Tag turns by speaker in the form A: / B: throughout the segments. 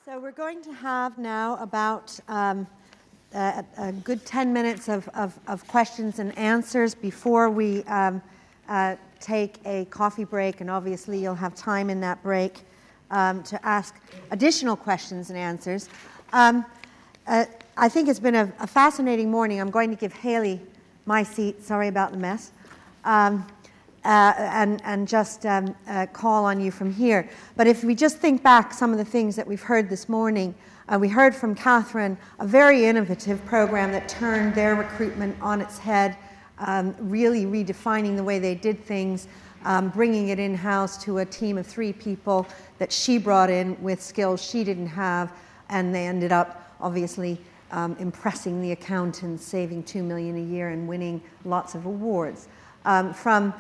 A: So we're going to have now about a good 10 minutes of questions and answers before we take a coffee break, and obviously you'll have time in that break to ask additional questions and answers. I think it's been a fascinating morning. I'm going to give Hayley my seat, sorry about the mess, and just call on you from here. But if we just think back some of the things that we've heard this morning, we heard from Catherine a very innovative program that turned their recruitment on its head, really redefining the way they did things, bringing it in-house to a team of 3 people that she brought in with skills she didn't have, and they ended up obviously impressing the accountants, saving $2 million a year and winning lots of awards. From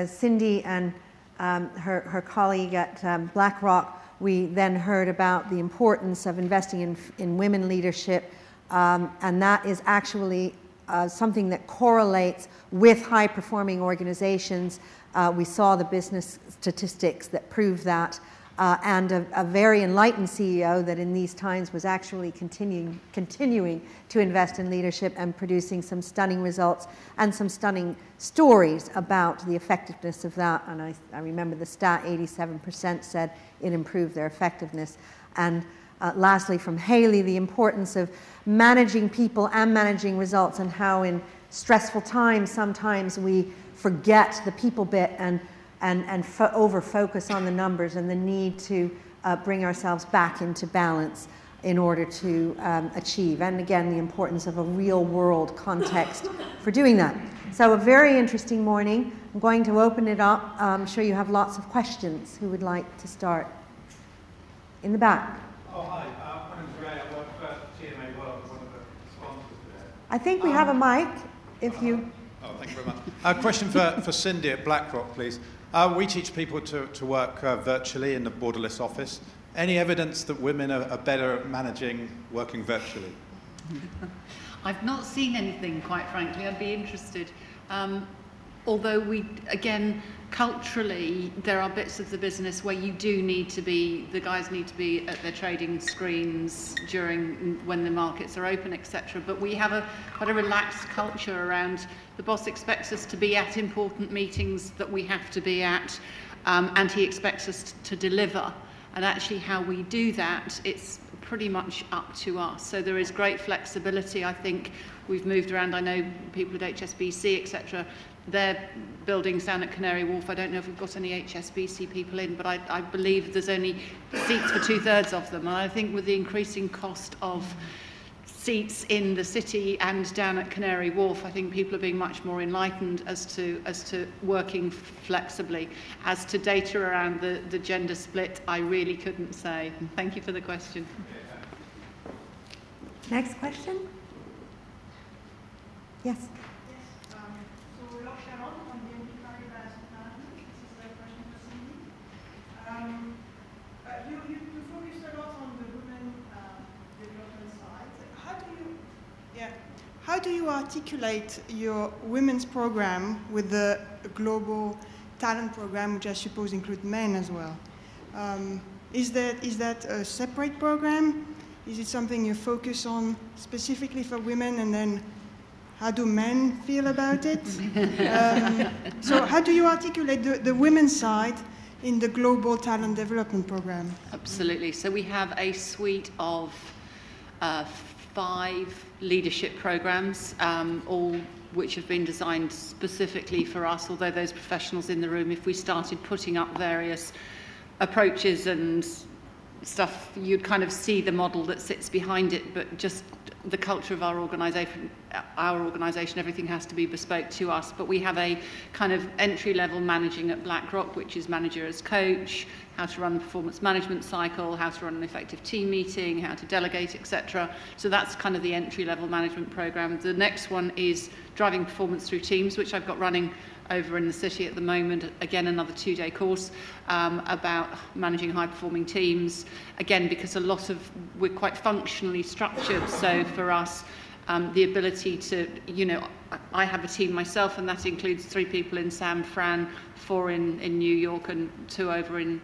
A: Cindy and her colleague at BlackRock, we then heard about the importance of investing in women leadership, and that is actually something that correlates with high-performing organizations. We saw the business statistics that prove that, and a very enlightened CEO that in these times was actually continuing to invest in leadership and producing some stunning results and some stunning stories about the effectiveness of that. And I remember the stat, 87% said it improved their effectiveness. And lastly, from Hayley, the importance of managing people and managing results, and how in stressful times sometimes we forget the people bit and over-focus on the numbers, and the need to bring ourselves back into balance in order to achieve. And again, the importance of a real-world context for doing that. So a very interesting morning. I'm going to open it up. I'm sure you have lots of questions. Who would like to start? In the back.
B: Oh, hi. My name's Ray. I work for TMA World, one of the sponsors there.
A: I think we have a mic, if you...
B: Oh, thank you very much. A question for Cindy at BlackRock, please. We teach people to work virtually in the borderless office. Any evidence that women are better at managing working virtually?
C: I've not seen anything, quite frankly. I'd be interested. Although again, culturally, there are bits of the business where you do need to be, the guys need to be at their trading screens when the markets are open, etc. But we have quite a relaxed culture around, the boss expects us to be at important meetings that we have to be at, and he expects us to deliver. And actually how we do that, it's pretty much up to us. So there is great flexibility. I think we've moved around. I know people at HSBC, etc. Their buildings down at Canary Wharf, I don't know if we've got any HSBC people in, but I believe there's only seats for 2/3 of them. And I think with the increasing cost of seats in the city and down at Canary Wharf, I think people are being much more enlightened as to working flexibly. As to data around the gender split, I really couldn't say. Thank you for the question.
A: Next question? Yes.
D: How do you articulate your women's program with the global talent program, which I suppose includes men as well? Is that a separate program? Is it something you focus on specifically for women, and then how do men feel about it? So how do you articulate the women's side in the global talent development program?
C: Absolutely. So we have a suite of 5 leadership programs, all which have been designed specifically for us, although those professionals in the room, if we started putting up various approaches and stuff, you'd kind of see the model that sits behind it, but just the culture of our organisation, everything has to be bespoke to us. But we have a kind of entry-level managing at BlackRock, which is manager as coach, how to run the performance management cycle, how to run an effective team meeting, how to delegate, etc. So that's kind of the entry-level management program. The next one is driving performance through teams, which I've got running over in the city at the moment. Again, another 2-day course about managing high-performing teams. Again, because we're quite functionally structured, so for us, the ability to, I have a team myself, and that includes 3 people in San Fran, 4 in New York, and 2 over in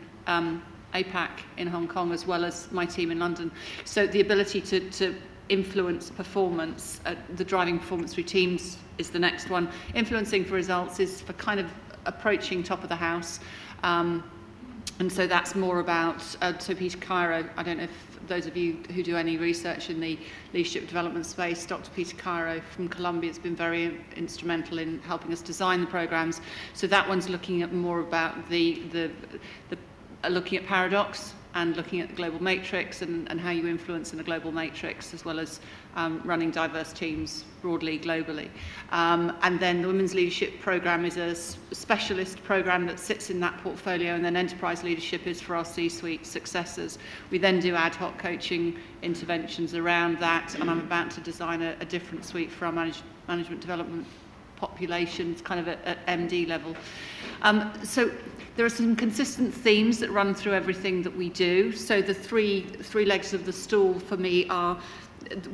C: APAC in Hong Kong, as well as my team in London. So the ability to influence performance, the driving performance through teams is the next one. Influencing for results is for kind of approaching top of the house. And so that's more about, so Peter Cairo, I don't know if those of you who do any research in the leadership development space, Dr. Peter Cairo from Columbia has been very instrumental in helping us design the programs. So that one's looking at more about looking at paradox and looking at the global matrix and how you influence in a global matrix, as well as running diverse teams broadly, globally. And then the Women's Leadership Programme is a specialist programme that sits in that portfolio, and then Enterprise Leadership is for our C-suite successors. We then do ad hoc coaching interventions around that, and I'm about to design a different suite for our management development populations, kind of at MD level. So there are some consistent themes that run through everything that we do. So the three legs of the stool for me are,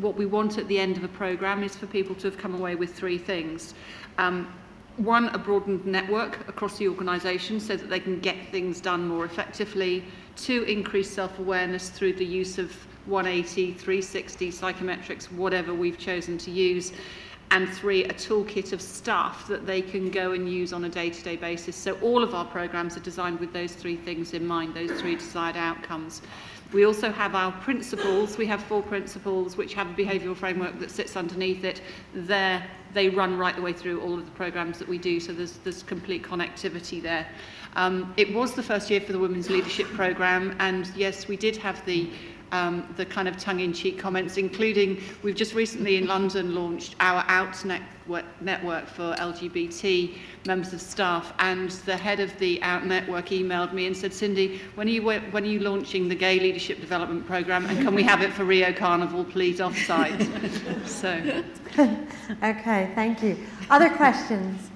C: what we want at the end of a programme is for people to have come away with three things. One, a broadened network across the organisation so that they can get things done more effectively. Two, increase self-awareness through the use of 180, 360, psychometrics, whatever we've chosen to use. And three, a toolkit of stuff that they can go and use on a day-to-day basis. So all of our programs are designed with those three things in mind, those three desired outcomes. We also have our principles. We have 4 principles which have a behavioural framework that sits underneath it. They run right the way through all of the programs that we do, so there's complete connectivity there. It was the first year for the Women's Leadership Programme, and yes, we did have the kind of tongue-in-cheek comments, including we've just recently in London launched our OUT network for LGBT members of staff, and the head of the OUT network emailed me and said, Cindy, when are you launching the Gay Leadership Development Programme, and can we have it for Rio Carnival, please, off-site? So.
A: Okay, thank you. Other questions?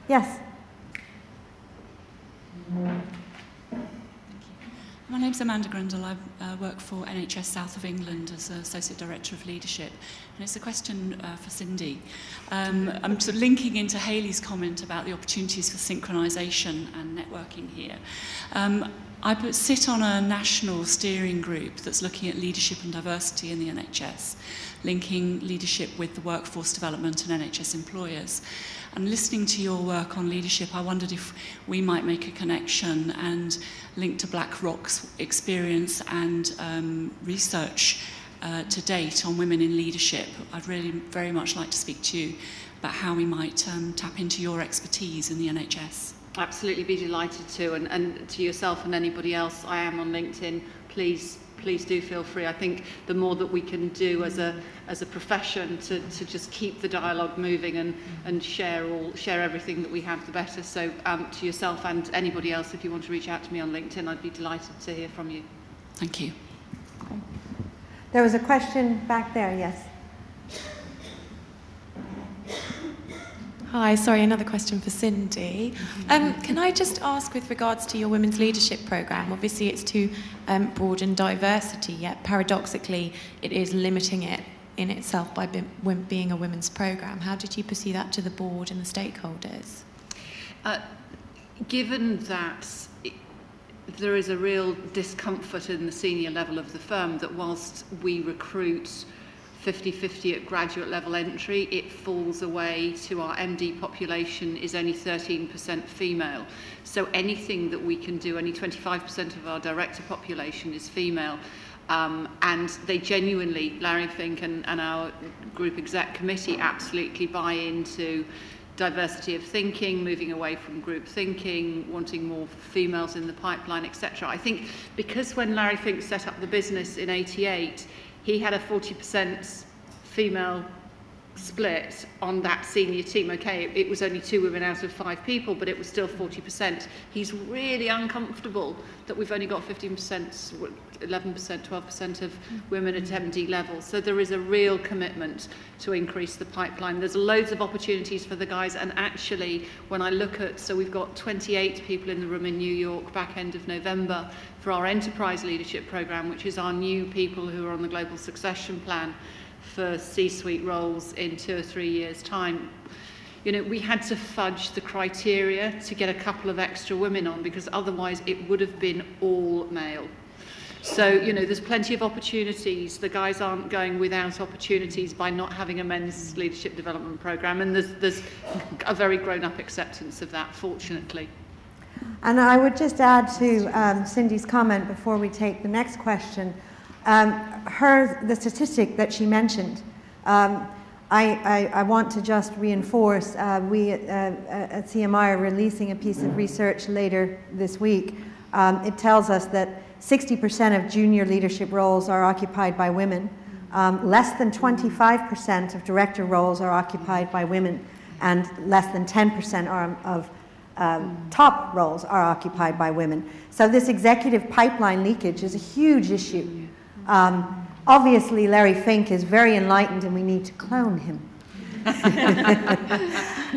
A: Yes?
E: My name's Amanda Grundle. I work for NHS South of England as Associate Director of Leadership. And it's a question for Cindy. I'm sort of linking into Hayley's comment about the opportunities for synchronisation and networking here. I sit on a national steering group that's looking at leadership and diversity in the NHS, linking leadership with the workforce development and NHS employers. And listening to your work on leadership, I wondered if we might make a connection and link to BlackRock's experience and research to date on women in leadership. I'd really very much like to speak to you about how we might tap into your expertise in the NHS.
C: Absolutely, be delighted to, and to yourself and anybody else, I am on LinkedIn. Please do feel free. I think the more that we can do as a profession to just keep the dialogue moving and share everything that we have, the better. So to yourself and anybody else, if you want to reach out to me on LinkedIn, I'd be delighted to hear from you.
E: Thank you.
A: There was a question back there, yes.
F: Hi, sorry, another question for Cindy. Can I just ask, with regards to your Women's Leadership Programme, obviously it's to broaden diversity, yet paradoxically it is limiting it in itself by being a women's programme. How did you pursue that to the board and the stakeholders?
C: Given that there is a real discomfort in the senior level of the firm that whilst we recruit 50-50 at graduate level entry, it falls away to our MD population is only 13% female. So anything that we can do, only 25% of our director population is female. And they genuinely, Larry Fink and our group exec committee absolutely buy into diversity of thinking, moving away from group thinking, wanting more females in the pipeline, etc. I think because when Larry Fink set up the business in '88, he had a 40% female split on that senior team. Okay, it was only 2 women out of 5 people, but it was still 40%. He's really uncomfortable that we've only got 15%, 11%, 12% of women at MD level. So there is a real commitment to increase the pipeline. There's loads of opportunities for the guys, and actually when I look at, so we've got 28 people in the room in New York back end of November for our Enterprise Leadership Programme, which is our new people who are on the Global Succession Plan for C-suite roles in 2 or 3 years' time. you know, we had to fudge the criteria to get a couple of extra women on, because otherwise it would have been all male. So, you know, there's plenty of opportunities. The guys aren't going without opportunities by not having a men's leadership development program, and there's a very grown-up acceptance of that, fortunately.
A: And I would just add to Cindy's comment before we take the next question. The statistic that she mentioned, I want to just reinforce, we at CMI are releasing a piece of research later this week. It tells us that 60% of junior leadership roles are occupied by women. Less than 25% of director roles are occupied by women, and less than 10% of top roles are occupied by women. So this executive pipeline leakage is a huge issue. Obviously, Larry Fink is very enlightened, and we need to clone him.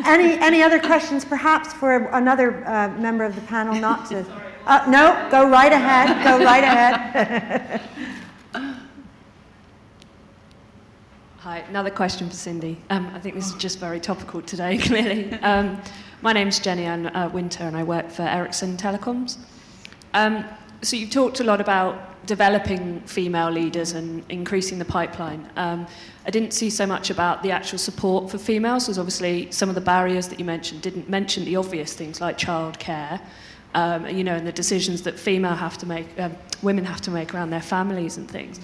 A: Any other questions, perhaps, for another member of the panel? Not to. No, go right ahead. Go right ahead.
G: Hi, another question for Cindy. I think this is just very topical today, clearly. My name's Jenny Ann Winter, and I work for Ericsson Telecoms. So you've talked a lot about developing female leaders and increasing the pipeline. I didn't see so much about the actual support for females, because obviously some of the barriers that you mentioned didn't mention the obvious things like childcare, you know, and the decisions that women have to make around their families and things.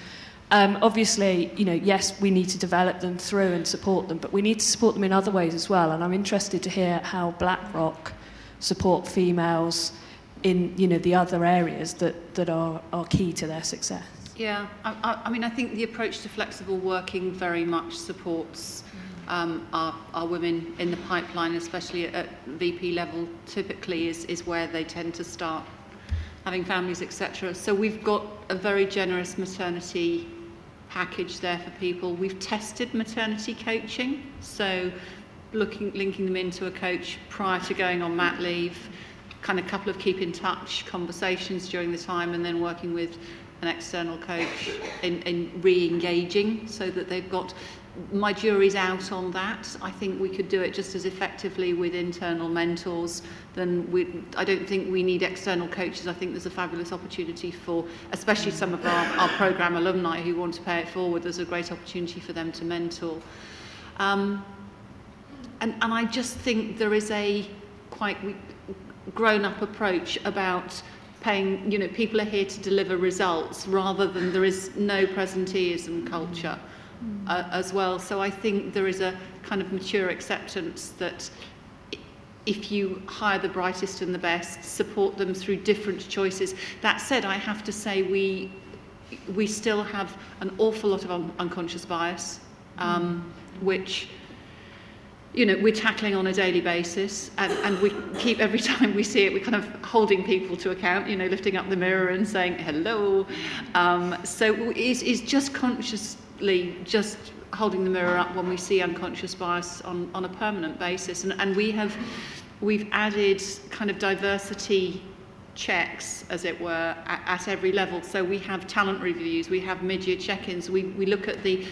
G: Obviously, you know, yes, we need to develop them through and support them, but we need to support them in other ways as well. And I'm interested to hear how BlackRock support females in, you know, the other areas that are key to their success.
C: Yeah, I mean, I think the approach to flexible working very much supports our women in the pipeline, especially at VP level, typically is where they tend to start having families, etc. So we've got a very generous maternity package there for people. We've tested maternity coaching, so linking them into a coach prior to going on mat leave, kind of a couple of keep in touch conversations during the time, and then working with an external coach in re-engaging, so that they've got, my jury's out on that. I think we could do it just as effectively with internal mentors. I don't think we need external coaches. I think there's a fabulous opportunity for, especially some of our programme alumni who want to pay it forward, there's a great opportunity for them to mentor. And I just think there is a quite grown-up approach about paying, you know, people are here to deliver results rather than there is no presenteeism culture as well. So I think there is a kind of mature acceptance that if you hire the brightest and the best, support them through different choices. That said, I have to say we still have an awful lot of unconscious bias, which, you know, we're tackling on a daily basis, and we keep, every time we see it, we're kind of holding people to account, you know, lifting up the mirror and saying hello. So it's just consciously just holding the mirror up when we see unconscious bias on a permanent basis, and we've added kind of diversity checks, as it were, at every level. So we have talent reviews, we have mid-year check-ins, we look at the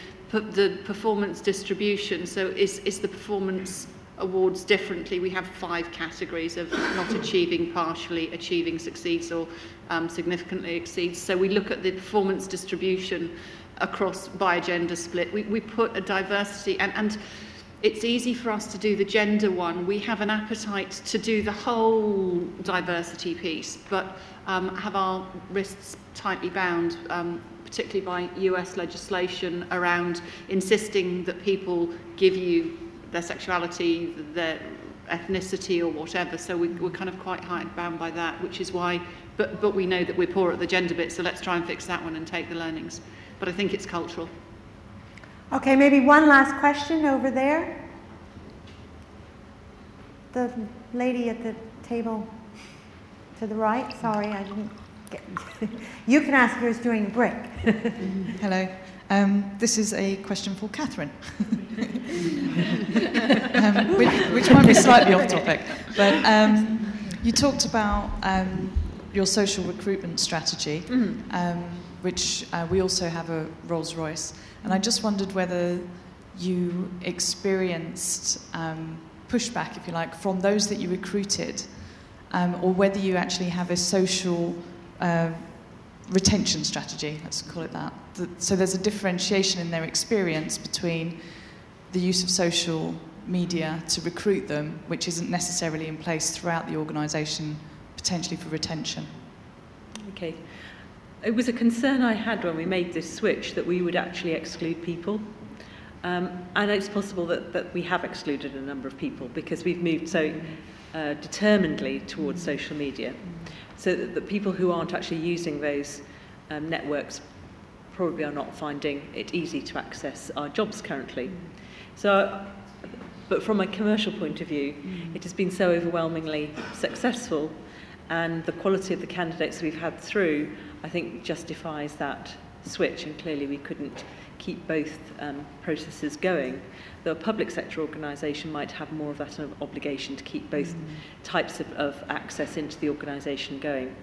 C: performance distribution. So is the performance awards differently? We have 5 categories of not achieving, partially achieving, succeeds, or significantly exceeds. So we look at the performance distribution across by a gender split. We put a diversity, and it's easy for us to do the gender one. We have an appetite to do the whole diversity piece, but have our wrists tightly bound, particularly by US legislation around insisting that people give you their sexuality, their ethnicity or whatever. So we're kind of quite hidebound by that, which is why, but we know that we're poor at the gender bit, so let's try and fix that one and take the learnings. But I think it's cultural.
A: Okay, maybe one last question over there. The lady at the table to the right. Sorry, I didn't get... You can ask yours during the break.
H: Hello. This is a question for Catherine. Which might be slightly off topic. But you talked about your social recruitment strategy, which we also have a Rolls-Royce. And I just wondered whether you experienced pushback, if you like, from those that you recruited, or whether you actually have a social retention strategy, let's call it that. So there's a differentiation in their experience between the use of social media to recruit them, which isn't necessarily in place throughout the organisation, potentially for retention.
I: Okay. It was a concern I had when we made this switch that we would actually exclude people. And it's possible that we have excluded a number of people because we've moved so determinedly towards social media. So that the people who aren't actually using those networks probably are not finding it easy to access our jobs currently. So, but from a commercial point of view, it has been so overwhelmingly successful, and the quality of the candidates we've had through, I think, justifies that switch, and clearly we couldn't keep both processes going. Though a public sector organisation might have more of that obligation to keep both types of access into the organisation going.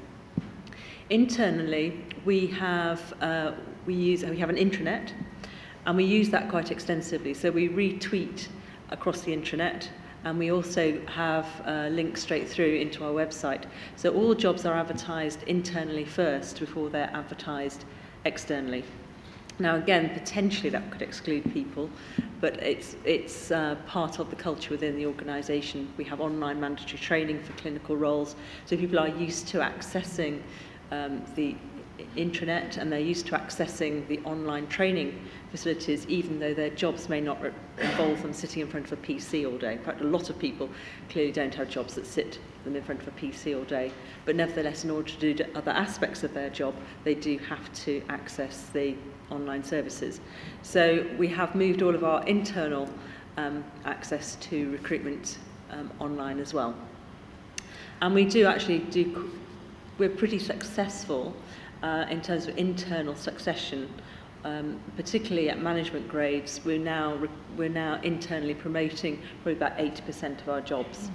I: Internally, we have an intranet, and we use that quite extensively. So we retweet across the intranet, and we also have links straight through into our website. So all jobs are advertised internally first before they're advertised externally. Now again, potentially that could exclude people, but it's part of the culture within the organisation. We have online mandatory training for clinical roles, so people are used to accessing the intranet, and they're used to accessing the online training facilities, even though their jobs may not involve them sitting in front of a PC all day. In fact, a lot of people clearly don't have jobs that sit them in front of a PC all day, but nevertheless, in order to do other aspects of their job, they do have to access the online services. So we have moved all of our internal access to recruitment online as well. And we we're pretty successful in terms of internal succession, particularly at management grades. We're now internally promoting probably about 80% of our jobs,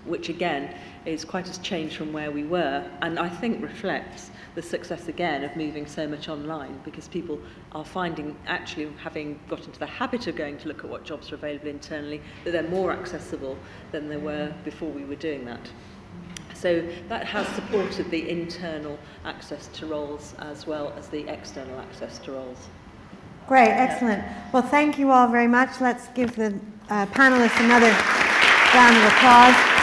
I: which again is quite a change from where we were, and I think reflects the success again of moving so much online, because people are finding, actually having got into the habit of going to look at what jobs are available internally, that they're more accessible than they were before we were doing that. So that has supported the internal access to roles as well as the external access to roles.
A: Great, excellent. Well, thank you all very much. Let's give the panelists another round of applause.